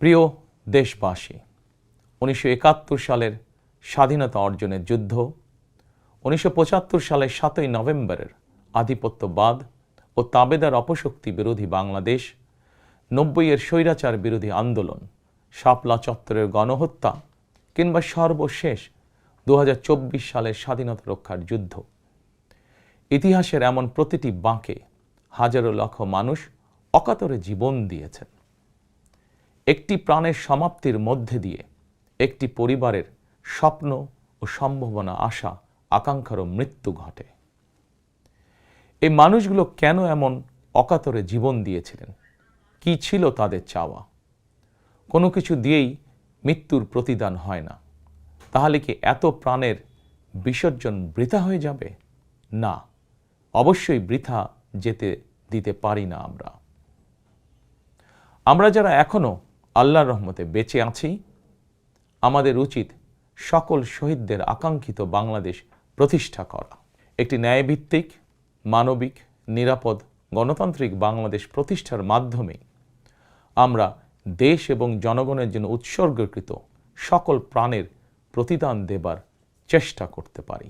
প্রিয় দেশবাসী, 1971 সালের স্বাধীনতা অর্জনের যুদ্ধ, 1975 সালের 7ই নভেম্বরের আধিপত্যবাদ ও তাবেদার অপশক্তি বিরোধী বাংলাদেশ, 90-এর স্বৈরাচার বিরোধী আন্দোলন, শাপলা চত্বরের গণহত্যা কিংবা সর্বশেষ 2024 সালের স্বাধীনতা রক্ষার যুদ্ধ, ইতিহাসের এমন প্রতিটি বাঁকে হাজারো লক্ষ মানুষ অকাতরে জীবন দিয়েছেন। একটি প্রাণের সমাপ্তির মধ্যে দিয়ে একটি পরিবারের স্বপ্ন ও সম্ভাবনা, আশা আকাঙ্ক্ষারও মৃত্যু ঘটে। এই মানুষগুলো কেন এমন অকাতরে জীবন দিয়েছিলেন? কি ছিল তাদের চাওয়া? কোনো কিছু দিয়েই মৃত্যুর প্রতিদান হয় না। তাহলে কি এত প্রাণের বিসর্জন বৃথা হয়ে যাবে? না, অবশ্যই বৃথা যেতে দিতে পারি না। আমরা যারা এখনো আল্লাহর রহমতে বেঁচে আছি, আমাদের উচিত সকল শহীদদের আকাঙ্ক্ষিত বাংলাদেশ প্রতিষ্ঠা করা। একটি ন্যায়ভিত্তিক, মানবিক, নিরাপদ, গণতান্ত্রিক বাংলাদেশ প্রতিষ্ঠার মাধ্যমে আমরা দেশ এবং জনগণের জন্য উৎসর্গকৃত সকল প্রাণের প্রতিদান দেবার চেষ্টা করতে পারি।